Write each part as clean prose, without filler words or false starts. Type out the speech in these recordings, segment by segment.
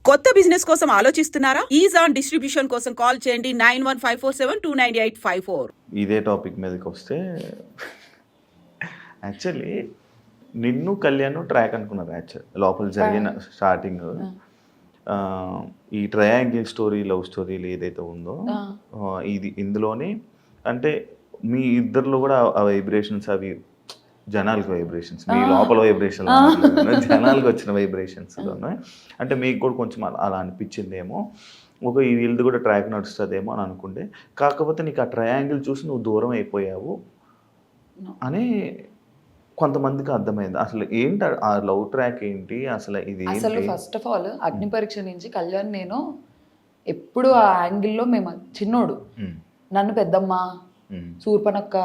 కొత్త బిజినెస్ కోసం ఆలోచిస్తున్నారా? ఈజ్ ఆన్ డిస్ట్రిబ్యూషన్ కోసం కాల్ చేయండి 9154729854. ఇదే టాపిక్ మీదకి వస్తే యాక్చువల్లీ నిన్ను కళ్యాణ్ ట్రాక్ అనుకున్నారు. యాక్చువల్ లోపల జరిగిన స్టార్టింగ్ ఈ ట్రయాంగిల్ స్టోరీ, లవ్ స్టోరీలు ఏదైతే ఉందో ఇందులోనే అంటే మీ ఇద్దరిలో కూడా ఆ వైబ్రేషన్స్ అవి జనాలకు వైబ్రేషన్స్, మీ లోపల వైబ్రేషన్ జనాలకు వచ్చిన వైబ్రేషన్స్ అంటే మీకు కూడా కొంచెం అలా అనిపించిందేమో, ఈ వీళ్ళది కూడా ట్రాక్ నడుస్తుందేమో అని అనుకుంటే, కాకపోతే నీకు ఆ ట్రయాంగిల్ చూసి నువ్వు దూరం అయిపోయావు అని కొంతమందికి అర్థమైంది. అసలు ఏంటి ఆ లవ్ ట్రాక్ ఏంటి అసలు? ఇది అసలు ఫస్ట్ ఆఫ్ ఆల్ అగ్ని పరీక్ష నుంచి కళ్యాణ్ నేను ఎప్పుడు ఆ యాంగిల్లో మేము చిన్నోడు నన్ను పెద్దమ్మ, సూర్పనక్క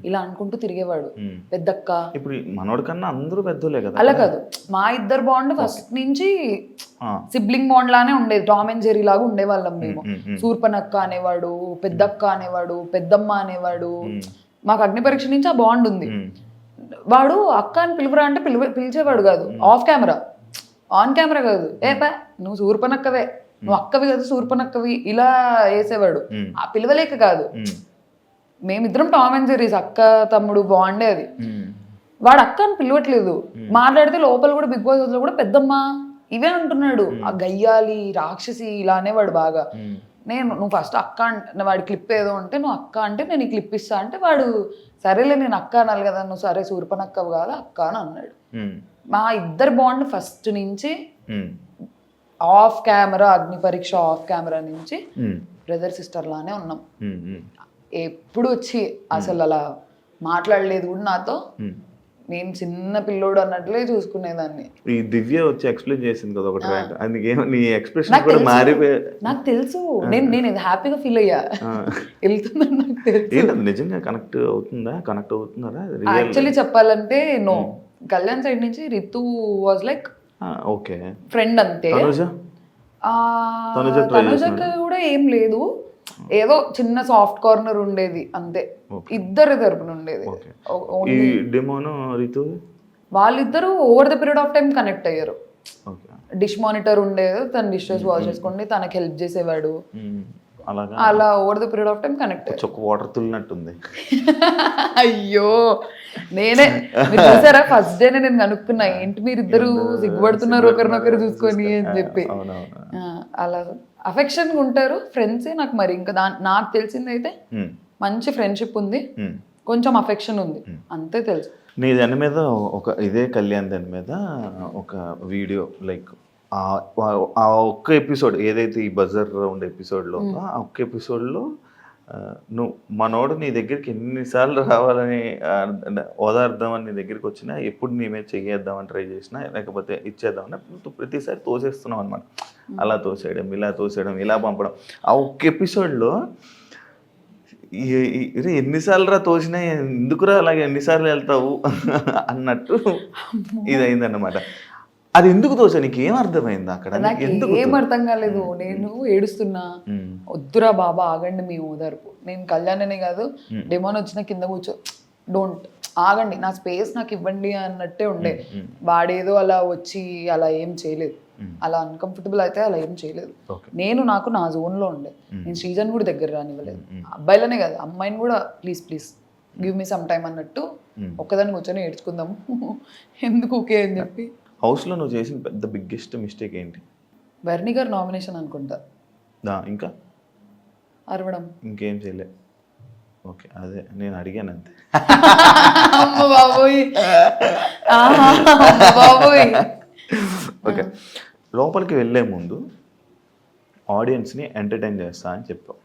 ఇలా అనుకుంటూ తిరిగేవాడు. పెద్దక్క ఇప్పుడు మనోడి కన్నా అందరూ పెద్దోలే కదా. అలా కాదు, మా ఇద్దరు బాండ్ ఫస్ట్ నుంచి సిబ్లింగ్ బాండ్ లానే ఉండేది. టామ్ అండ్ జెర్రీ లాగా ఉండేవాళ్ళం మేము. సూర్పనక్క అనేవాడు, పెద్దక్క అనేవాడు, పెద్దమ్మ అనేవాడు. మాకు అగ్ని పరీక్ష నుంచి ఆ బాండ్ ఉంది. వాడు అక్క అని పిలుపురా అంటే పిలిచేవాడు కాదు, ఆఫ్ కెమెరా. ఆన్ కెమెరా కాదు, నువ్వు సూర్పనక్కవే, నువ్వు అక్కవి కదా సూర్పనక్కవి, ఇలా వేసేవాడు. ఆ పిలవలేక కాదు, మేమిద్దరం టామ్ అండ్ జెర్రీస్, అక్క తమ్ముడు బాండే అది. వాడు అక్క అని పిలవట్లేదు, మాట్లాడితే లోపల కూడా బిగ్ బాస్ లో కూడా పెద్దమ్మ ఇవే అంటున్నాడు. ఆ గయ్యాలి రాక్షసి ఇలా అనేవాడు బాగా. నువ్వు ఫస్ట్ అక్క అంటే వాడి క్లిప్ ఏదో ఉంటే నువ్వు అక్క అంటే నేను ఈ క్లిప్ ఇస్తా అంటే వాడు సరేలే నేను అక్క అనాలి కదా, నువ్వు సరే సూర్పనక్కవు కాదు అక్క అని అన్నాడు. మా ఇద్దరు బాండ్ ఫస్ట్ నుంచి ఆఫ్ కెమెరా, అగ్ని పరీక్ష ఆఫ్ కెమెరా నుంచి బ్రదర్ సిస్టర్ లానే ఉన్నాం. ఎప్పుడు వచ్చి అసలు అలా మాట్లాడలేదు కూడా నాతో. నేను చిన్న పిల్లోడు అన్నట్లే చూసుకునేదాన్ని. ఈ దివ్య వచ్చి ఎక్స్ప్లెయిన్ చేసింది కదా ఒకటి, అందుకే నీ ఎక్స్ప్రెషన్ కూడా మారిపోయి నాకు తెలుసు. నేను హ్యాపీగా ఫీల్ అయ్యా, వెళ్తుందని నాకు తెలుసు. నిజంగా కనెక్ట్ అవుతున్నారా? యాక్చువల్లీ చెప్పాలంటే నో, కళ్యాణ్ సైడ్ నుంచి Ritu was like okay friend అంతే. తనుజకి కూడా ఏం లేదు, ఏదో చిన్న సాఫ్ట్ కార్నర్ ఉండేది అంతే. ఇద్దరు తరపున ఉండేది. వాళ్ళిద్దరూ over the period of time connect అయ్యారు. డిష్ మానిటర్ ఉండేది, తన డిషెస్ వాష్ చేసుకోండి, తనకి హెల్ప్ చేసేవాడు. అలా over the period of time connect. Water తుల్లినట్టుంది. అయ్యో నేనే చూసారా ఫస్ట్ డేనే నేను కనుక్కున్నా, ఏంటి మీరు ఇద్దరు సిగ్గుపడుతున్నారు ఒకరినొకరు చూసుకొని అని చెప్పి. అలా అఫెక్షన్ ఉంటారు ఫ్రెండ్స్. నాకు మరి ఇంకా నాకు తెలిసింది అయితే మంచి ఫ్రెండ్షిప్ ఉంది, కొంచెం అఫెక్షన్ ఉంది, అంతే తెలుసు. నీ దాని మీద ఇదే కళ్యాణ్ దాని మీద ఒక వీడియో లైక్ ఆ ఒక్క ఎపిసోడ్ ఏదైతే ఈ బజర్ రౌండ్ ఎపిసోడ్లో, ఆ ఒక్క ఎపిసోడ్లో నువ్వు మనోడు నీ దగ్గరికి ఎన్నిసార్లు రావాలని ఓదార్దామని నీ దగ్గరికి వచ్చినా, ఎప్పుడు నీ మీద చెయ్యేద్దామని ట్రై చేసినా, లేకపోతే ఇచ్చేద్దామని నువ్వు ప్రతిసారి తోసేస్తున్నావు అనమాట. అలా తోసేయడం, ఇలా తోసేయడం, ఇలా పంపడం. ఆ ఒక్క ఎపిసోడ్లో ఎన్నిసార్లు రా తోసినా, ఎందుకురా అలాగే ఎన్నిసార్లు వెళ్తావు అన్నట్టు ఇది అయిందన్నమాట. అది ఎందుకు తోచా? నీకు ఏం అర్థమైంది అక్కడ? ఏం అర్థం కాలేదు. నేను ఏడుస్తున్నా, వద్దురా బాబా ఆగండి మీ ఓదార్పు. నేను కళ్యాణనే కాదు, డెమోన్ వచ్చిన కింద కూర్చో, డోంట్ ఆగండి, నా స్పేస్ నాకు ఇవ్వండి అన్నట్టే ఉండే. వాడేదో అలా వచ్చి అలా ఏం చేయలేదు, అలా అన్కంఫర్టబుల్ అయితే అలా ఏం చేయలేదు. నాకు నా జోన్లో ఉండే. నేను శ్రీజన్ కూడా దగ్గర రానివ్వలేదు, అబ్బాయిలనే కాదు అమ్మాయిని కూడా please give me some time అన్నట్టు ఒక్కదాన్ని కూర్చొని ఏడ్చుకుందాము ఎందుకు ఓకే అని చెప్పి. హౌస్లో నువ్వు చేసిన పెద్ద బిగ్గెస్ట్ మిస్టేక్ ఏంటి? బర్నీ గారు నామినేషన్ అనుకుంటా. ఇంకా అరవడం, ఇంకేం చేయలే. ఓకే, అదే నేను అడిగాను అంతే. ఓకే, లోపలికి వెళ్ళే ముందు ఆడియన్స్ని ఎంటర్టైన్ చేస్తా అని చెప్పావు.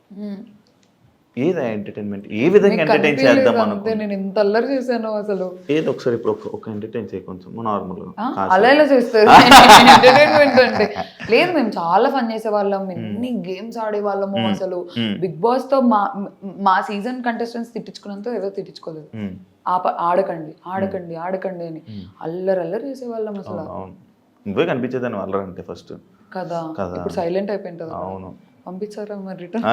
ఏదా ఎంటర్టైన్మెంట్? ఏ విధంగా ఎంటర్టైన్ చేద్దాం అనుకో. నేను ఎంత అల్లరి చేశాను అసలు. ఏదో ఒకసారి ఇప్పుడు ఒక ఎంటర్టైన్ చేయ కొంచెం నార్మల్ అలా ఎలా చేస్తారు ఎంటర్టైన్మెంట్ అంటే? లేదు, మేము చాలా ఫన్ చేసేవాళ్ళం, ఎన్ని గేమ్స్ ఆడేవాళ్ళము. అసలు బిగ్ బాస్ తో మా సీజన్ కంటెస్టెంట్స్ తిట్టించుకున్నంత ఎవరు తిట్టించుకోలేదు. ఆడకండి ఆడకండి ఆడకండి అని అల్లరి చేసేవాళ్ళం అసలు. నువ్వే కనిపించేదాన్ని అల్లరంటే ఫస్ట్ కదా. ఇప్పుడు సైలెంట్ అయిపోయింది. అవును, పంపించారా మరి రిటర్న్?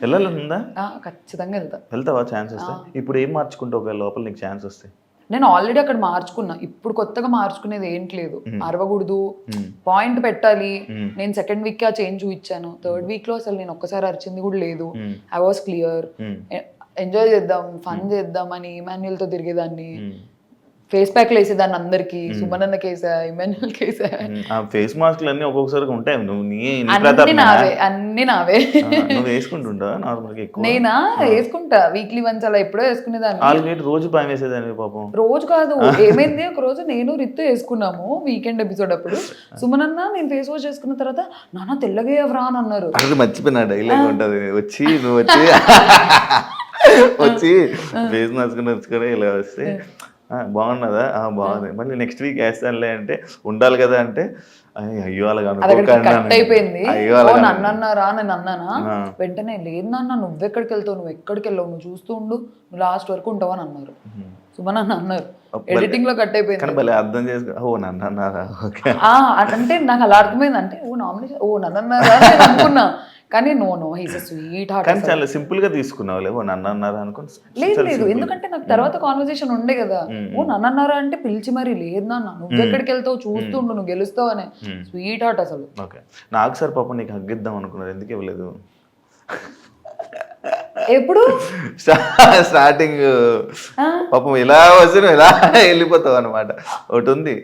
వెళ్ళాలందా? ఖచ్చితంగా వెళ్తావా? ఛాన్స్ వస్తే ఇప్పుడు ఏం మార్చుకుంటావు లోపల నీకు ఛాన్స్ వస్తే? నేను ఆల్రెడీ అక్కడ మార్చుకున్నా, ఇప్పుడు కొత్తగా మార్చుకునేది ఏంటి లేదు. అరవకూడదు, పాయింట్ పెట్టాలి. నేను సెకండ్ వీక్ ఆ చేంజ్ చూపించాను, థర్డ్ వీక్ లో అసలు నేను ఒక్కసారి అరిచింది కూడా లేదు. ఐ వాస్ క్లియర్, ఎంజాయ్ చేద్దాం, ఫన్ చేద్దాం అని ఇమాన్యుయల్ తో తిరిగేదాన్ని, ఫేస్ ప్యాక్లు వేసేదాన్ని అందరికి, సుమనన్న కేసా, ఇమాన్యుయల్ కేసా. ఫేస్ మాస్క్లు అన్ని ఒక్కొక్కసారి ఉంటాయి. నువ్వు అన్ని నావే నువ్వు వేసుకుంటుంటా నార్మల్గా ఎక్కువ? నేనా వేసుకుంటా, వీక్లీ వన్స్ అలా ఎప్పుడో వేసుకునేదాన్ని. ఆల్రెడీ రోజు భయం వేసేదాన్ని పాపం. రోజు కాదు, ఏమైంది ఒక రోజు నేను రిత్తు వేసుకున్నాము వీకెండ్ ఎపిసోడ్ అప్పుడు. సుమనన్న నేను ఫేస్ వాష్ చేసుకున్న తర్వాత నాన్న తెల్లగా ఎవరా అని అన్నారు. అది మర్చిపోయినా డైలాగ్ ఉంటుంది, వచ్చి నువ్వు వచ్చి వచ్చి ఫేస్ మాస్క్ నచ్చుకొని ఇలా వస్తే బాగున్నదా, బాగుంది, మళ్ళీ నెక్స్ట్ వీక్ వేస్తానులే అంటే ఉండాలి కదా అంటే అయ్యో అలాగా కట్ అయిపోయింది. నన్ను అన్నారా నేను అన్నానా, వెంటనే లేదు నాన్న నువ్వెక్కడికి వెళ్తావు, నువ్వు ఎక్కడికి వెళ్ళావు, నువ్వు చూస్తూ ఉండు, నువ్వు లాస్ట్ వరకు ఉంటావు అని అన్నారు. సుమనన్న అన్నారు, ఎడిటింగ్ లో కట్ అయిపోయింది. అర్థం చేసుకో, ఓ నన్ను అన్నారా అంటే నాకు అలా అర్థమైంది. అంటే ఓ నామినేషన్, ఓ నన్ను అన్నారా నేను అనుకున్నా, కానీ no he's a sweetheart. కానీ చాలా సింపుల్ గా తీసుకున్నావు, లేవో నన్ను అన్నారా అనుకుని. లేదు, ఎందుకంటే నాకు తర్వాత కాన్వర్సేషన్ ఉండే కదా, ఓ నన్ను అన్నారా అంటే పిలిచి మరి లేదు నాన్న నువ్వు ఎక్కడికి వెళ్తావు చూస్తుండు, నువ్వు గెలుస్తావు అనే స్వీట్ హార్ట్ అసలు. ఓకే, నాకు సార్ పాపం నీకు హగ్గిద్దాం అనుకున్నారు, ఎందుకు ఇవ్వలేదు? ఎప్పుడు స్టార్టింగ్ పాపం ఇలా వచ్చి నువ్వు ఇలా వెళ్ళిపోతావు అనమాట, ఒకటి ఉంది.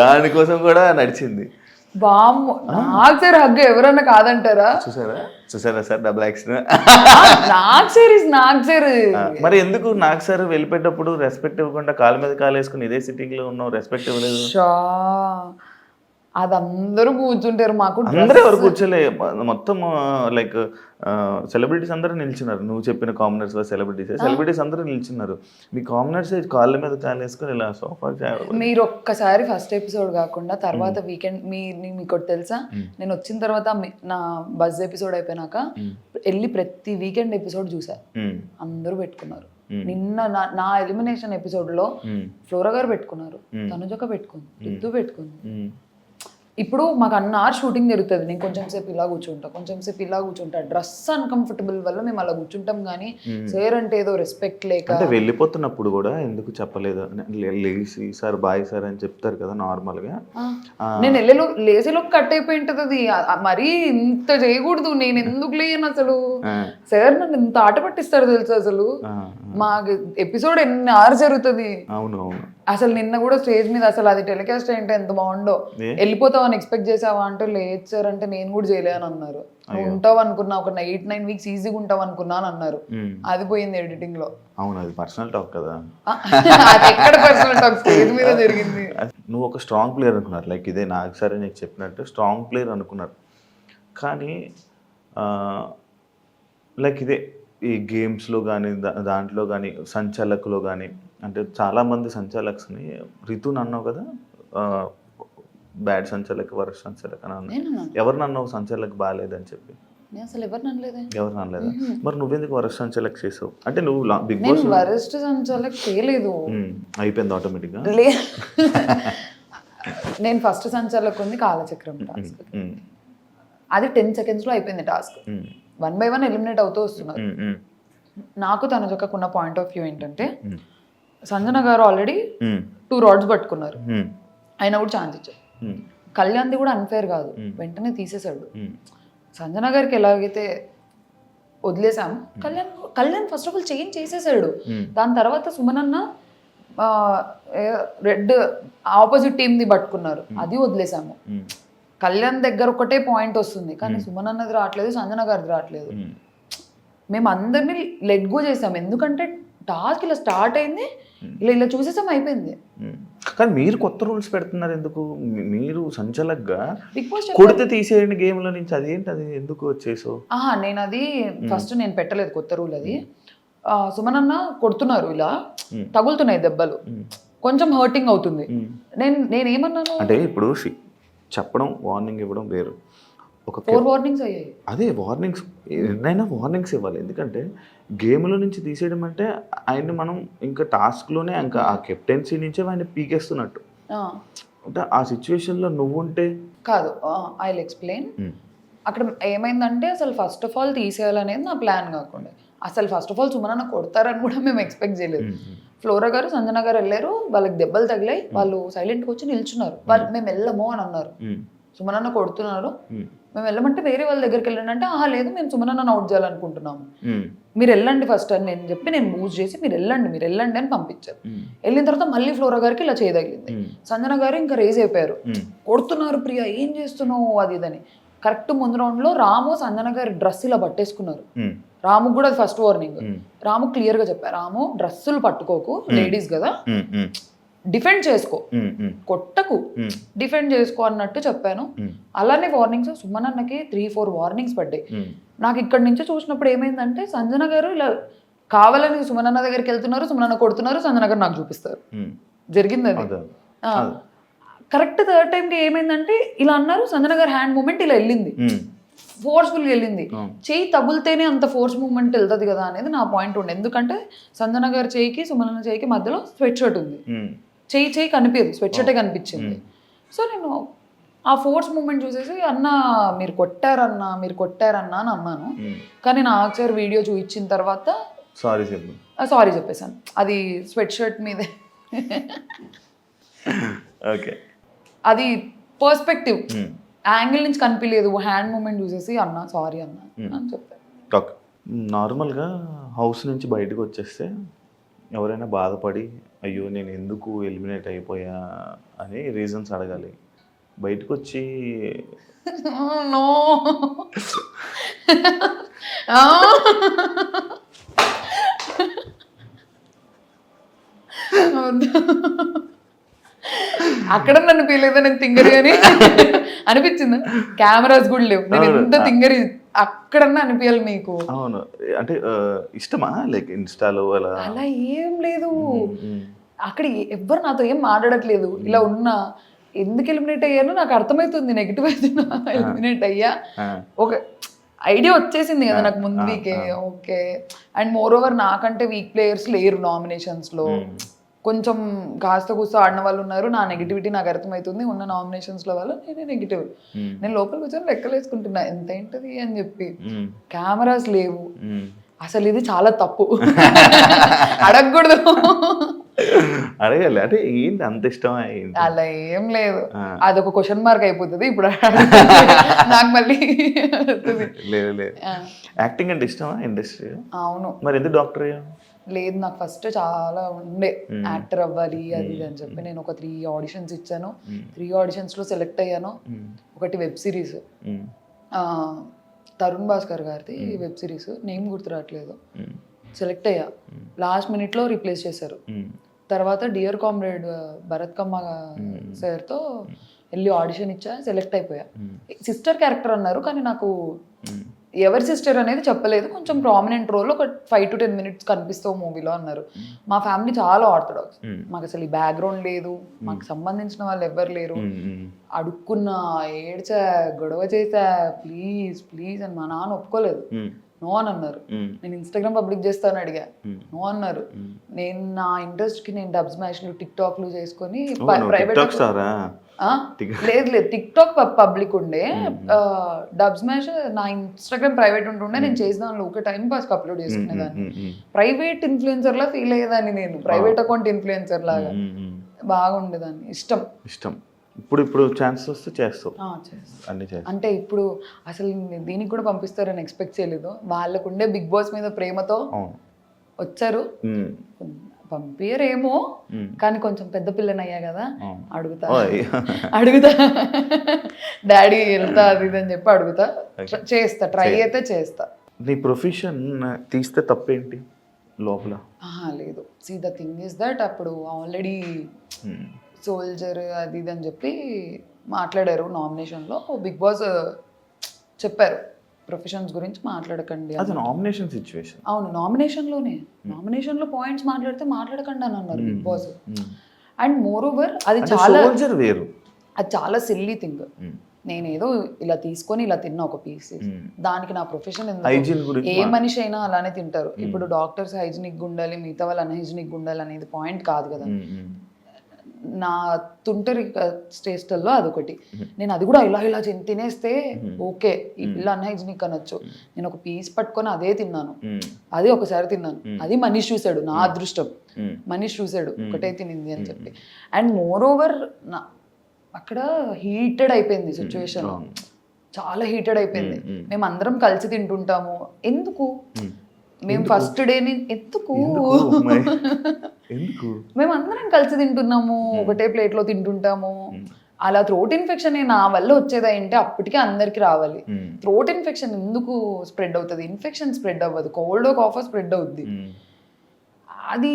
దానికోసం కూడా నడిచింది. బామ్మ నాకు సార్ హగ్గు ఎవరన్నా కాదంటారా? చూసారా సార్ డబుల్ యాక్షన్. నాకు సార్ మరి ఎందుకు నాకు సార్ వెళ్ళిపోయేటప్పుడు రెస్పెక్ట్ ఇవ్వకుండా కాలు మీద కాలు వేసుకుని ఇదే సిట్టింగ్ లో ఉన్నావు, రెస్పెక్ట్ ఇవ్వలేదు? అది అందరూ కూర్చుంటారు, మాకు అందరూ ఎవరు కూర్చోలే, మొత్తం లైక్ సెలబ్రిటీస్ అందరూ నిల్చున్నారు. నువ్వు చెప్పిన కామనర్స్ సెలబ్రిటీస్ అందరూ నిల్చున్నారు. మీ కామనర్స్ కాళ్ళ మీద కాలు వేసుకొని ఇలా సోఫా. మీరు ఒక్కసారి ఫస్ట్ ఎపిసోడ్ కాకుండా తర్వాత వీకెండ్ మీకు తెలుసా, నేను వచ్చిన తర్వాత నా బజ్ ఎపిసోడ్ అయిపోయినాక వెళ్ళి ప్రతి వీకెండ్ ఎపిసోడ్ చూసా, అందరూ పెట్టుకున్నారు. నిన్న నా ఎలిమినేషన్ ఎపిసోడ్ లో ఫ్లోరా గారు పెట్టుకున్నారు, తనుజక్క పెట్టుకుంది, రిద్దు పెట్టుకుంది. ఇప్పుడు మాకు అన్నారు షూటింగ్ జరుగుతుంది, నేను కొంచెం సేపు ఇలా కూర్చుంటా, డ్రెస్ అన్కంఫర్టబుల్ వల్ల మేము అలా కూర్చుంటాం. కానీ సార్ అంటే ఏదో రెస్పెక్ట్ లేక. అంటే వెళ్ళిపోతున్నప్పుడు కూడా ఎందుకు చెప్పలేదు, లేసి సార్ బాయ్ సార్ అని చెప్తారు కదా నార్మల్ గా. నేను లేసేలోకి కట్ అయిపోయి ఉంటది అది, మరీ ఇంత చేయకూడదు. నేను ఎందుకు లేను అసలు, సార్ నన్ను ఇంత ఆట పట్టిస్తారు తెలుసు అసలు. మాకు ఎపిసోడ్ ఎన్ని ఆరు జరుగుతుంది. అవును అసలు నిన్న కూడా స్టేజ్ మీద అసలు అది టెలికాస్ట్ ఏంటో ఎంత బాగుండో, వెళ్ళిపోతావు అని ఎక్స్పెక్ట్ చేసావా అంటే లేదు సార్ అంటే నేను కూడా చేయలేను అన్నారు. నువ్వు ఉంటావు అనుకున్నా, ఒక 8-9 వీక్స్ ఈజీగా ఉంటావు అనుకున్నా అని అన్నారు. అది పోయింది ఎడిటింగ్ లో. అవును, అది పర్సనల్ టాక్ కదా. అది ఎక్కడ పర్సనల్ టాక్, స్టేజ్ మీద జరిగింది. నువ్వు ఒక స్ట్రాంగ్ ప్లేయర్ అనుకున్నారు, లైక్ ఇదే నాకు సరే నీకు చెప్పినట్టు స్ట్రాంగ్ ప్లేయర్ అనుకున్నారు. కానీ లైక్ ఇదే ఈ గేమ్స్లో కానీ దాంట్లో కానీ సంచాలకులో కానీ, అంటే చాలామంది సంచాలక్స్ని రితుని అన్నావు కదా, బ్యాడ్ సంచాలక్ వరస్ట్ సంచాలక్ అని అన్నావు. ఎవరిని అన్నావు సంచాలక్ బాగాలేదని చెప్పి? అసలు ఎవరిని అనలేదా? మరి నువ్వెందుకు వరస్ట్ సంచాలక్ చేసావు? అంటే నువ్వు బిగ్ బాస్ వరస్ట్ సంచాలక్ చేయలేదు, అయిపోయింది ఆటోమేటిక్గా. నేను ఫస్ట్ సంచాలక్ ఉంది కాలచక్రం టాస్క్, అది 10 seconds లో అయిపోయింది టాస్క్. 1 by 1 ఎలిమినేట్ అవుతూ వస్తున్నారు. నాకు తనుజక్కకున్న పాయింట్ ఆఫ్ వ్యూ ఏంటంటే, సంజన గారు ఆల్రెడీ 2 rods పట్టుకున్నారు, అయినా కూడా ఛాన్స్ ఇచ్చారు. కళ్యాణ్ది కూడా అన్ఫేర్ కాదు, వెంటనే తీసేశాడు. సంజన గారికి ఎలాగైతే వదిలేసాము, Kalyan first of all change చేసేసాడు. దాని తర్వాత సుమనన్న రెడ్ ఆపోజిట్ టీమ్ది పట్టుకున్నారు, అది వదిలేసాము. కళ్యాణ్ దగ్గర ఒకటే పాయింట్ వస్తుంది, కానీ సుమనన్నది రావట్లేదు, సంజన గారిది రావట్లేదు. మేము అందరినీ లెట్ గో చేసాం, ఎందుకంటే టాస్క్ ఇలా స్టార్ట్ అయింది, ఇలా చూసేసాం, అయిపోయింది. కానీ మీరు కొత్త రూల్స్ పెడుతున్నారు ఎందుకు? మీరు సంచలక్గా బిగ్ బాస్ కొడితే తీసేయండి గేమ్ లో నుంచి, అదేంటి, అది ఎందుకు వచ్చేసావు? నేను అది ఫస్ట్ నేను పెట్టలేదు కొత్త రూల్. అది సుమనన్న కొడుతున్నారు, ఇలా తగులుతున్నాయి దెబ్బలు, కొంచెం హర్టింగ్ అవుతుంది. నేనేమన్నాను అంటే ఇప్పుడు చెప్పడం వార్నింగ్ ఇవ్వడం వేరు. ఒక 4 warnings అయ్యాయి. అదే వార్నింగ్స్, ఎన్నైనా వార్నింగ్స్ ఇవ్వాలి. ఎందుకంటే గేమ్లో నుంచి తీసేయడం అంటే ఆయన్ని మనం ఇంకా టాస్క్లోనే ఇంకా ఆ కెప్టెన్సీ నుంచే ఆయన పీకేస్తున్నట్టు. అంటే ఆ సిచ్యువేషన్లో నువ్వు ఉంటే కాదు. I will explain. అక్కడ ఏమైందంటే అసలు ఫస్ట్ ఆఫ్ ఆల్ తీసేయాలనేది నా ప్లాన్ కాకుండా, అసలు ఫస్ట్ ఆఫ్ ఆల్ సుమనన్న కొడతారని కూడా మేము ఎక్స్పెక్ట్ చేయలేదు. ఫ్లోరా గారు సంజన గారు వెళ్ళారు, వాళ్ళకి దెబ్బలు తగిలాయి, వాళ్ళు సైలెంట్గా వచ్చి నిల్చున్నారు. వాళ్ళు మేము వెళ్ళము అని అన్నారు. సుమనన్న కొడుతున్నారు, మేము వెళ్ళమంటే వేరే వాళ్ళ దగ్గరికి వెళ్ళండి అంటే ఆహా లేదు మేము సుమనన్న అవుట్ చేయాలనుకుంటున్నాము, మీరు వెళ్ళండి ఫస్ట్ అని నేను చెప్పి నేను బూస్ట్ చేసి మీరు వెళ్ళండి అని పంపించారు. వెళ్ళిన తర్వాత మళ్ళీ ఫ్లోరా గారికి ఇలా చేయదగిలింది. సంజన గారు ఇంకా రేజ్ అయిపోయారు, కొడుతున్నారు ప్రియా ఏం చేస్తున్నావు అది ఇదని. కరెక్ట్ ముందు రౌండ్ లో రాము సంజన గారి డ్రెస్ ఇలా పట్టేసుకున్నారు. రాముకు కూడా ఫస్ట్ వార్నింగ్. రాము క్లియర్ గా చెప్పారు, రాము డ్రెస్సులు పట్టుకోకు, లేడీస్ కదా, డిఫెండ్ చేసుకో, కొట్టకు, డిఫెండ్ చేసుకో అన్నట్టు చెప్పాను. అలానే వార్నింగ్స్ సుమనన్నకి 3-4 వార్నింగ్స్ పడ్డాయి. నాకు ఇక్కడ నుంచి చూసినప్పుడు ఏమైందంటే సంజన గారు ఇలా కావాలని సుమనన్న దగ్గరికి వెళ్తున్నారు, సుమనన్న కొడుతున్నారు, సంజన గారు నాకు చూపిస్తారు. జరిగింది అది. కరెక్ట్ థర్డ్ టైంకి ఏమైందంటే ఇలా అన్నారు, సంజన గారు హ్యాండ్ మూమెంట్ ఇలా వెళ్ళింది, ఫోర్స్ఫుల్గా వెళ్ళింది. చెయ్యి తగులితేనే అంత ఫోర్స్ మూమెంట్ వెళ్తుంది కదా అనేది నా పాయింట్ ఉండే. ఎందుకంటే సంజన గారి చేయికి సుమనన్న చేయికి మధ్యలో స్వెట్ షర్ట్ ఉంది, చెయ్యి కనిపించదు, స్వెట్ షర్టే కనిపించింది. సో నేను ఆ ఫోర్స్ మూమెంట్ చూసేసి అన్న మీరు కొట్టారన్నా అని అన్నాను. కానీ నా ఒకసారి వీడియో చూపించిన తర్వాత సారీ చెప్పేశాను. అది స్వెట్ షర్ట్ మీదే, అది పర్స్పెక్టివ్ యాంగిల్ నుంచి కనిపించలేదు, హ్యాండ్ మూమెంట్ చూసేసి అన్న సారీ అన్న అని చెప్పాను. నార్మల్గా హౌస్ నుంచి బయటకు వచ్చేస్తే ఎవరైనా బాధపడి అయ్యో నేను ఎందుకు ఎలిమినేట్ అయిపోయా అని రీజన్స్ అడగాలి. బయటకు వచ్చి నో అక్కడ నన్ను ఫీల్ నేను తింగరి అని అనిపించింది. కెమెరాస్ కూడా లేవు, నేను ఎంత తింగరి అక్కడన్నా అనిపించాలి మీకు. అవును, అంటే ఇష్టమా లైక్ ఇన్స్టాలో అలా ఏం లేదు. అక్కడ ఎవ్వరు నాతో ఏం మాట్లాడట్లేదు. ఇలా ఉన్నా ఎందుకు ఎలిమినేట్ అయ్యానో నాకు అర్థమవుతుంది, నెగిటివ్ అవుతున్నా ఎలిమినేట్ అయ్యా ఒక ఐడియా వచ్చేసింది కదా నాకు ముందు వీకే. ఓకే, అండ్ మోర్ ఓవర్ నాకంటే వీక్ ప్లేయర్స్ లేరు నామినేషన్స్లో, కొంచెం కాస్త కూస్త ఆడిన వాళ్ళు ఉన్నారు. నా నెగిటివిటీ నాకు అర్థమవుతుంది, ఉన్న నామినేషన్స్లో వాళ్ళు నేనే నెగిటివ్. నేను లోపల కూర్చొని లెక్కలు వేసుకుంటున్నా ఎంత ఏంటది అని చెప్పి. కెమెరాస్ లేవు, అసలు ఇది చాలా తప్పు, అడగకూడదు. అడగాలి అంటే ఏంటి అంత ఇష్టం? అలా ఏం లేదు, అదొక క్వశ్చన్ మార్క్ అయిపోతుంది ఇప్పుడు నాకు మళ్ళీ. లేదు యాక్టింగ్ అంటే ఇష్టమా ఇండస్ట్రీ? అవును. మరి ఎందుకు డాక్టర్? లేదు, నాకు ఫస్ట్ చాలా ఉండే యాక్టర్ అవ్వాలి అది ఇది అని చెప్పి. నేను ఒక 3 ఆడిషన్స్ ఇచ్చాను, 3 ఆడిషన్స్లో సెలెక్ట్ అయ్యాను. ఒకటి వెబ్ సిరీస్, తరుణ్ భాస్కర్ గారిది వెబ్ సిరీస్, నేమ్ గుర్తు రావట్లేదు, సెలెక్ట్ అయ్యా. లాస్ట్ మినిట్లో రీప్లేస్ చేశారు. తర్వాత డియర్ కామ్రేడ్ భరత్ కమ్మ సార్తో వెళ్ళి ఆడిషన్ ఇచ్చా, సెలెక్ట్ అయిపోయా. సిస్టర్ క్యారెక్టర్ అన్నారు, కానీ నాకు ఎవరి సిస్టర్ అనేది చెప్పలేదు. కొంచెం ప్రామినెంట్ రోల్, ఒక 5 to 10 minutes కనిపిస్తావు మూవీలో అన్నారు. మా ఫ్యామిలీ చాలా ఆర్థడాక్స్, మాకు అసలు ఈ బ్యాక్గ్రౌండ్ లేదు, మాకు సంబంధించిన వాళ్ళు ఎవ్వరు లేరు. అడుక్కున్నా, ఏడ్చా, గొడవ చేసా, ప్లీజ్ అని. మా నాన్న ఒప్పుకోలేదు, నో అని అన్నారు. నేను ఇన్స్టాగ్రామ్ పబ్లిక్ చేస్తాను అడిగా, నో అన్నారు. నేను నా ఇంట్రెస్ట్కి నేను డబ్ స్మాష్లు టిక్టాక్లు చేసుకొని ప్రైవేట్ లేదు టిక్ టాక్ పబ్లిక్ ఉండే, డబ్ స్మాష్ నా ఇన్స్టాగ్రామ్ ప్రైవేట్ ఉంటుండే. నేను చేసేదాన్ని ఒక టైం పాస్ అప్లోడ్ చేసుకునేదాన్ని. ప్రైవేట్ ఇన్ఫ్లుయెన్సర్ లా ఫీల్ అయ్యేదాన్ని నేను, ప్రైవేట్ అకౌంట్ ఇన్ఫ్లుయెన్సర్ లాగా బాగుండేదాన్ని. ఇష్టం ఇప్పుడు ఛాన్స్ వస్తే చేస్తావు అన్ని. అంటే ఇప్పుడు అసలు దీనికి కూడా పంపిస్తారని ఎక్స్పెక్ట్ చేయలేదు. వాళ్ళకుండే బిగ్ బాస్ మీద ప్రేమతో వచ్చారు. పంపియరేమో, కానీ కొంచెం పెద్ద పిల్లనయ్యా కదా, అడుగుతా డాడీ వెళ్తా అది ఇది అని చెప్పి అడుగుతా, చేస్తా, ట్రై అయితే చేస్తా. నీ ప్రొఫెషన్ తీస్తే తప్పేంటి లోపల? లేదు, see the thing is that అప్పుడు ఆల్రెడీ సోల్జర్ అది ఇది అని చెప్పి మాట్లాడారు నామినేషన్లో. బిగ్ బాస్ చెప్పారు ప్రొఫెషన్స్ గురించి మాట్లాడకండి. అది నామినేషన్ సిచ్యువేషన్. అవును, నామినేషన్లో పాయింట్స్ మాట్లాడకండి అని అన్నారు Bigg Boss. And moreover అది చాలా సిల్లీ థింగ్. నేనేదో ఇలా తీసుకొని ఇలా తిన్నా ఒక పీస్, దానికి నా ప్రొఫెషన్ ఏ మనిషి అయినా అలానే తింటారు. ఇప్పుడు డాక్టర్స్ హైజీనిక్ ఉండాలి, మిగతా వాళ్ళు అన్హైజీనిక్ ఉండాలి అనేది పాయింట్ కాదు కదా. నా తుంటరి స్టేస్టల్లో అదొకటి. నేను అది కూడా ఇలా తినేస్తే ఓకే ఈ పిల్ల అన్హైజినిక్ అనొచ్చు. నేను ఒక పీస్ పట్టుకొని అదే తిన్నాను, అది ఒకసారి తిన్నాను, అది మనీష్ చూసాడు, నా అదృష్టం మనీష్ చూసాడు ఒకటే తినింది అని చెప్పి. అండ్ మోర్ ఓవర్ అక్కడ హీటెడ్ అయిపోయింది సిచ్యువేషన్, చాలా హీటెడ్ అయిపోయింది. మేము అందరం కలిసి తింటుంటాము, ఎందుకు మేము ఫస్ట్ డే ఎందుకు మేము అందరం కలిసి తింటున్నాము, ఒకటే ప్లేట్లో తింటుంటాము. అలా థ్రోట్ ఇన్ఫెక్షన్ నా వల్ల వచ్చేది అంటే అప్పటికే అందరికి రావాలి. థ్రోట్ ఇన్ఫెక్షన్ ఎందుకు స్ప్రెడ్ అవుతుంది? ఇన్ఫెక్షన్ స్ప్రెడ్ అవ్వదు, కోల్డ్ కాఫ్ స్ప్రెడ్ అవుద్ది. అది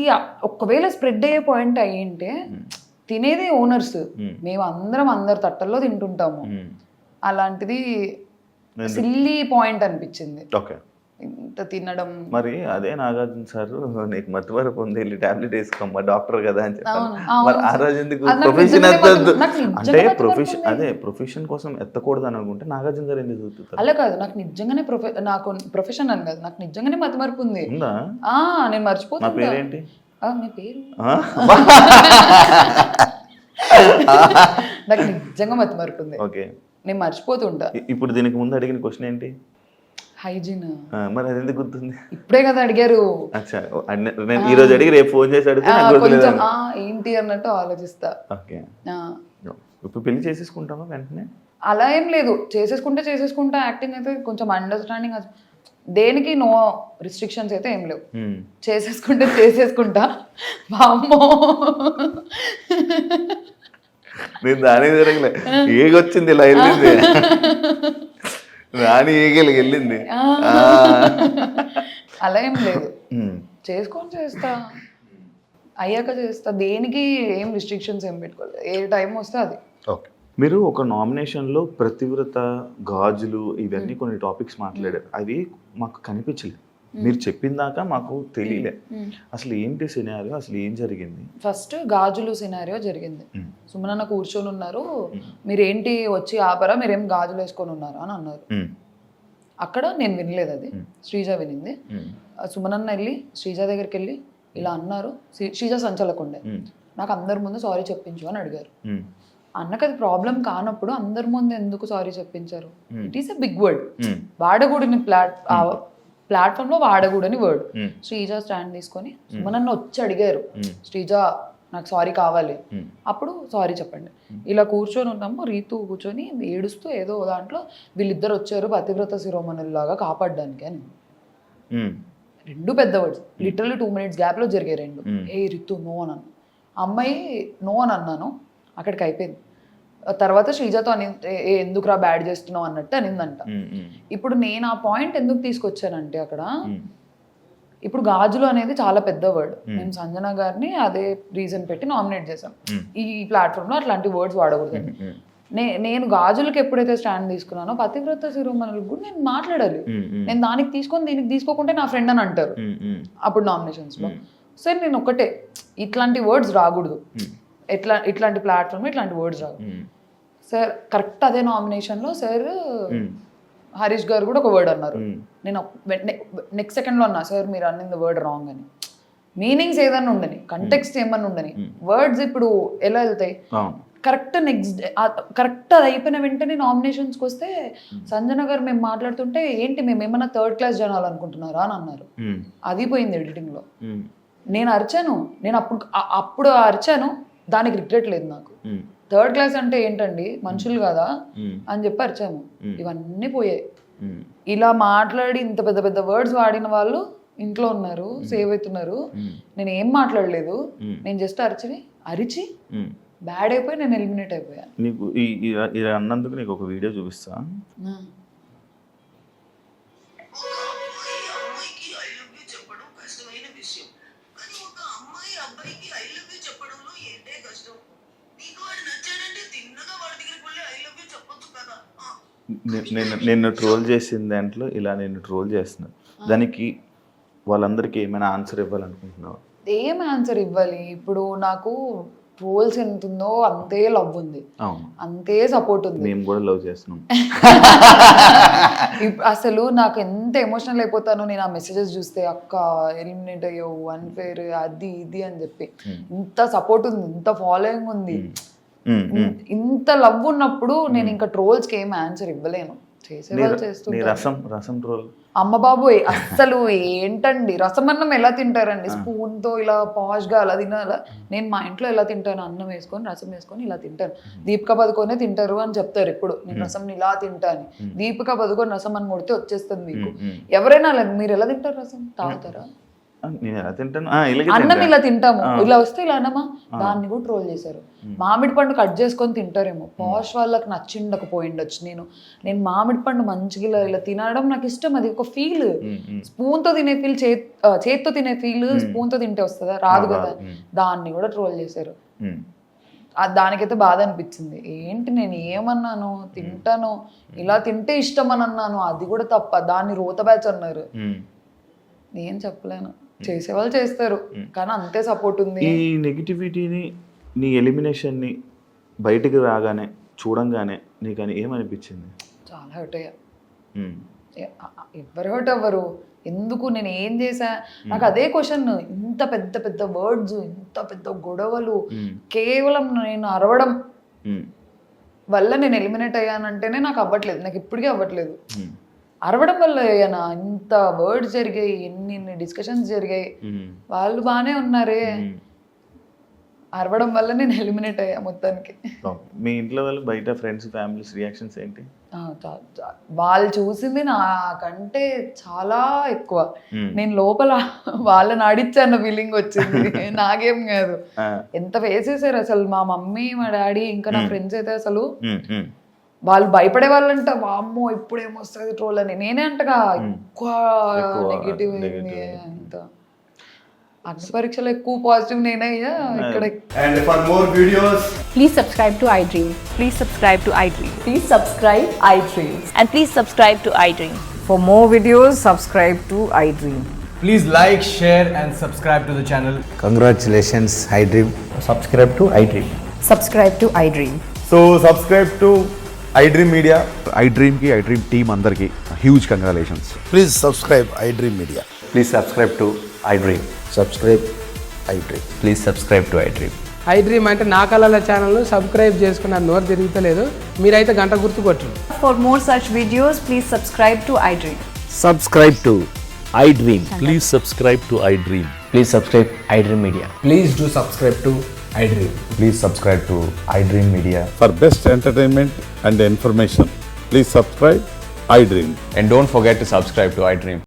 ఒకవేళ స్ప్రెడ్ అయ్యే పాయింట్ అయ్యింటే తినేదే ఓనర్స్, మేము అందరి తట్టల్లో తింటుంటాము. అలాంటిది సిల్లీ పాయింట్ అనిపించింది. ఇంత తినడం. మరి అదే నాగార్జున సార్ నీకు మతిమరపు ఉంది, వెళ్ళి టాబ్లెట్ వేసుకోమ్మా డాక్టర్ కదా అని చెప్పాను. మరి ఆ రోజు ఎందుకు ప్రొఫెషన్ ఎత్తద్దు అంటే ప్రొఫెషన్ కోసం ఎత్తకూడదు అని అనుకుంటే నాగార్జున సార్ ఎందుకు చూస్తారు? అలా కాదు, నాకు నిజంగానే నాకు ప్రొఫెషన్ అని కాదు, నాకు నిజంగానే మతిమరపు ఉంది. నేను మర్చిపోతాను. నా పేరేంటి? మీ పేరు నాకు నిజంగా మతిమరపు ఉంది. ఓకే, నేను మర్చిపోతుంటా. ఇప్పుడు దీనికి ముందు అడిగిన క్వశ్చన్ ఏంటి? హైజీన్. మరి అది ఎందుకు గుర్తుంది? ఇప్పుడే కదా అడిగారు. అచ్చా, నేను ఈ రోజు అడిగి రేపు ఫోన్ చేసి అడిగితే ఏంటి అన్నట్టు ఆలోచిస్తా. ఓకే, ఇప్పుడు పెళ్లి చేసేసుకుంటావా వెంటనే? అలా ఏం లేదు, చేసేసుకుంటా. యాక్టింగ్ అయితే కొంచెం అండర్స్టాండింగ్, దేనికి నో రిస్ట్రిక్షన్స్ అయితే ఏం లేవు. చేసేసుకుంటా. వామ్మో, నేను దానికి జరగలే, ఏగొచ్చింది ఇలా వెళ్ళింది, రాని ఏగలికి వెళ్ళింది. అలా ఏం లేదు, చేస్తా, అయ్యాక చేస్తా. దేనికి ఏం రిస్ట్రిక్షన్స్ ఏం పెట్టుకోలేదు, ఏ టైం వస్తే అది. ఓకే, మీరు ఒక నామినేషన్లో ప్రతివ్రత, గాజులు ఇవన్నీ కొన్ని టాపిక్స్ మాట్లాడారు, అవి మాకు కనిపించలేదు. మీరు చెప్పిన దాకా మాకు తెలియలే అసలు ఏంటి సినారియో, అసలు ఏం జరిగింది. ఫస్ట్ గాజులు సినారియో జరిగింది. సుమనన్న కూర్చొని ఉన్నారు, మీరేంటి వచ్చి ఆపరా, మీరేం గాజులు వేసుకొని ఉన్నారా అని అన్నారు. అక్కడ నేను వినలేదు, అది శ్రీజ వినింది. సుమనన్న వెళ్ళి శ్రీజ దగ్గరికి వెళ్ళి ఇలా అన్నారు, శ్రీజ సంచలకుండే, నాకు అందరి ముందు సారీ చెప్పించు అని అడిగారు. అన్నకు అది ప్రాబ్లం కానప్పుడు అందరి ముందు ఎందుకు సారీ చెప్పించారు? It is a big word, వాడకూడని ప్లాట్ఫామ్ లో వాడకూడని వర్డ్. శ్రీజ స్టాండ్ తీసుకొని సుమనన్న వచ్చి అడిగారు, శ్రీజ నాకు సారీ కావాలి, అప్పుడు సారీ చెప్పండి. ఇలా కూర్చొని ఉన్నాము, రీతు కూర్చొని ఏడుస్తూ ఏదో దాంట్లో వీళ్ళిద్దరు వచ్చారు పతివ్రత శిరోమణుల్లాగా కాపాడడానికి అని. రెండు పెద్ద వర్డ్స్, లిటరల్లీ 2 minutes గ్యాప్ లో జరిగాయి రెండు. ఏ రితు నో అని అన్నాను, అమ్మాయి నో అని అన్నాను, అక్కడికి అయిపోయింది. తర్వాత శ్రీజతో అని ఎందుకురా బ్యాడ్ చేస్తున్నావు అన్నట్టు అనిందంట. ఇప్పుడు నేను ఆ పాయింట్ ఎందుకు తీసుకొచ్చానంటే అక్కడ ఇప్పుడు గాజులు అనేది చాలా పెద్ద వర్డ్. మేము సంజన గారిని అదే రీజన్ పెట్టి నామినేట్ చేసాం, ఈ ప్లాట్ఫామ్ లో అట్లాంటి వర్డ్స్ వాడకూడదు. నేను గాజులకు ఎప్పుడైతే స్టాండ్ తీసుకున్నానో పతివ్రత శిరోమణులకు కూడా నేను మాట్లాడాలి. నేను దానికి తీసుకొని దీనికి తీసుకోకుంటే నా ఫ్రెండ్ అని అంటారు అప్పుడు నామినేషన్స్ లో. సరే నేను ఒకటే, ఇట్లాంటి వర్డ్స్ రాకూడదు, ఇట్లాంటి ప్లాట్ఫామ్ ఇట్లాంటి వర్డ్స్ రావు. సార్ కరెక్ట్ అదే నామినేషన్ లో సార్ హరీష్ గారు కూడా ఒక వర్డ్ అన్నారు. నేను నెక్స్ట్ సెకండ్ లో అన్నా, సార్ మీరు అన్నింది వర్డ్ రాంగ్ అని. మీనింగ్స్ ఏదన్నా ఉండని, కంటెక్స్ట్ ఏమన్నా ఉండని, వర్డ్స్ ఇప్పుడు ఎలా వెళ్తాయి? కరెక్ట్ కరెక్ట్ అది అయిపోయిన వెంటనే నామినేషన్స్కి వస్తే సంజన గారు మేము మాట్లాడుతుంటే ఏంటి మేము ఏమన్నా 3rd class జనాలు అనుకుంటున్నారా అని అన్నారు. అది పోయింది ఎడిటింగ్ లో. నేను అరిచాను, నేను అప్పుడు అరిచాను, దానికి రిగ్రెట్ లేదు నాకు. 3rd class అంటే ఏంటండి, మనుషులు కదా అని చెప్పి అరిచాము. ఇవన్నీ పోయాయి. ఇలా మాట్లాడి ఇంత పెద్ద పెద్ద వర్డ్స్ వాడిన వాళ్ళు ఇంట్లో ఉన్నారు, సేవ్ అవుతున్నారు. నేను ఏం మాట్లాడలేదు, నేను జస్ట్ అరిచి బ్యాడ్ అయిపోయి నేను ఎలిమినేట్ అయిపోయా. నీకు ఈ అన్నందుకు నీకు ఒక వీడియో చూపిస్తా. నిన్ను ట్రోల్ చేసిన దాంట్లో ఇలా నేను ట్రోల్ చేస్తున్నా, దానికి వాళ్ళందరికీ ఏమైనా ఆన్సర్ ఇవ్వాలనుకుంటున్నావా? ఏం ఆన్సర్ ఇవ్వాలి? ఇప్పుడు నాకు ట్రోల్స్ ఎంత ఉందో అంతే లవ్ ఉంది, అవును, అంతే సపోర్ట్ ఉంది. మేము కూడా లవ్ చేస్తున్నాం. అసలు నాకు ఎంత ఎమోషనల్ అయిపోతానో నేను ఆ మెసేజెస్ చూస్తే, అక్క ఎలిమినేట్ అయ్యావు, అన్ఫేర్, అది ఇది అని చెప్పి. ఇంత సపోర్ట్ ఉంది, ఇంత ఫాలోయింగ్ ఉంది, ఇంత లవ్ ఉన్నప్పుడు నేను ఇంకా ట్రోల్స్కి ఏం ఆన్సర్ ఇవ్వలేను. చేసేవాళ్ళు నీ చేస్తుంటారు. రసం ట్రోల్ అమ్మ బాబోయ్, అస్సలు ఏంటండి రసం అన్నం ఎలా తింటారండి? స్పూన్ తో ఇలా పాష్ గా అలా తినాలా? నేను మా ఇంట్లో ఎలా తింటాను, అన్నం వేసుకొని రసం వేసుకొని ఇలా తింటాను. దీపికా పదుకొనే తింటారు అని చెప్తారు ఎప్పుడు, నేను రసం ఇలా తింటాను. దీపికా పదుకొని రసం అని కొడితే వచ్చేస్తుంది మీకు. ఎవరైనా మీరు ఎలా తింటారు? రసం తాగుతారా? నేను ఎలా తింటాను, అన్నం ఇలా తింటాము, ఇలా వస్తే ఇలా అన్నమా, దాన్ని కూడా ట్రోల్ చేశారు. మామిడి పండు కట్ చేసుకొని తింటారేమో, పాష్ వాళ్ళకి నచ్చిండకపోయిండొచ్చు. నేను మామిడి పండు మంచిగా ఇలా ఇలా తినడం నాకు ఇష్టం, అది ఒక ఫీల్. స్పూన్ తో తినే ఫీల్, చేత్తో తినే ఫీల్ స్పూన్ తో తింటే వస్తుందా? రాదు కదా. దాన్ని కూడా ట్రోల్ చేశారు. దానికైతే బాధ అనిపించింది. ఏంటి నేను ఏమన్నాను, తింటాను, ఇలా తింటే ఇష్టం అని అన్నాను, అది కూడా తప్ప. దాన్ని రోత బ్యాచ్ అన్నారు. నేను చెప్పలేను, చేసేవాళ్ళు చేస్తారు, కానీ అంతే సపోర్ట్ ఉంది. ఈ నెగిటివిటీని, నీ ఎలిమినేషన్ని బయటికి రాగానే చూడంగానే నీకు అని ఏమనిపించింది? చాలా హర్ట్ అయ్యా. ఎవరు హర్ట్ అవ్వరు, ఎందుకు? నేను ఏం చేశా? నాకు అదే క్వశ్చన్. ఇంత పెద్ద పెద్ద వర్డ్స్, ఇంత పెద్ద గొడవలు, కేవలం నేను అరవడం వల్ల నేను ఎలిమినేట్ అయ్యానంటేనే నాకు అవ్వట్లేదు, నాకు ఇప్పటికీ అవ్వట్లేదు. అరవడం వల్ల అయ్యానా? ఇంత వర్డ్స్ జరిగాయి, ఎన్ని డిస్కషన్స్ జరిగాయి, వాళ్ళు బాగానే ఉన్నారే. అరవడం వల్ల నేను ఎలిమినేట్ అయ్యా మొత్తానికి. మీ ఇంట్లో వాళ్ళు, బయట ఫ్రెండ్స్, ఫ్యామిలీస్ రియాక్షన్స్ ఏంటి? వాళ్ళు చూసింది నాకంటే చాలా ఎక్కువ. నేను లోపల వాళ్ళని ఆడిచ్చాన్న ఫీలింగ్ వచ్చింది, నాకేం కాదు. ఎంత వేసేసారు అసలు మా మమ్మీ, మా డాడీ, ఇంకా నా ఫ్రెండ్స్ అయితే అసలు వాళ్ళు భయపడే వాళ్ళంట. వామ్మో ఇప్పుడు ఏమొస్తుంది ట్రోల్ అని. నేనే అంటగా ఎక్కువ నెగిటివ్ అంత. అగ్ని పరీక్షలో ఎక్కువ పాజిటివ్ నేనయ్యా ఇక్కడ. And for more videos, Please subscribe to iDream. Please subscribe to iDream. Please subscribe iDream. And please subscribe to iDream. For more videos, subscribe to iDream. please like, share and subscribe to the channel. Congratulations, iDream. Subscribe to iDream. Subscribe to iDream. So subscribe to iDream Media. iDream ki iDream team andarki huge congratulations. Please subscribe iDream Media. Please subscribe to iDream. Subscribe iDream. Please subscribe to iDream. iDream అంటే నా కళల ఛానల్ను subscribe చేసుకున్న నోరు తిరుగుతలేదు, మీరైతే గంట గుర్తు కొట్టండి. For more such videos, please subscribe to iDream. Subscribe to iDream. Please subscribe to iDream. Please subscribe iDream Media. Please do subscribe to iDream. Please subscribe to iDream Media. For best entertainment and information, please subscribe iDream. And don't forget to subscribe to iDream.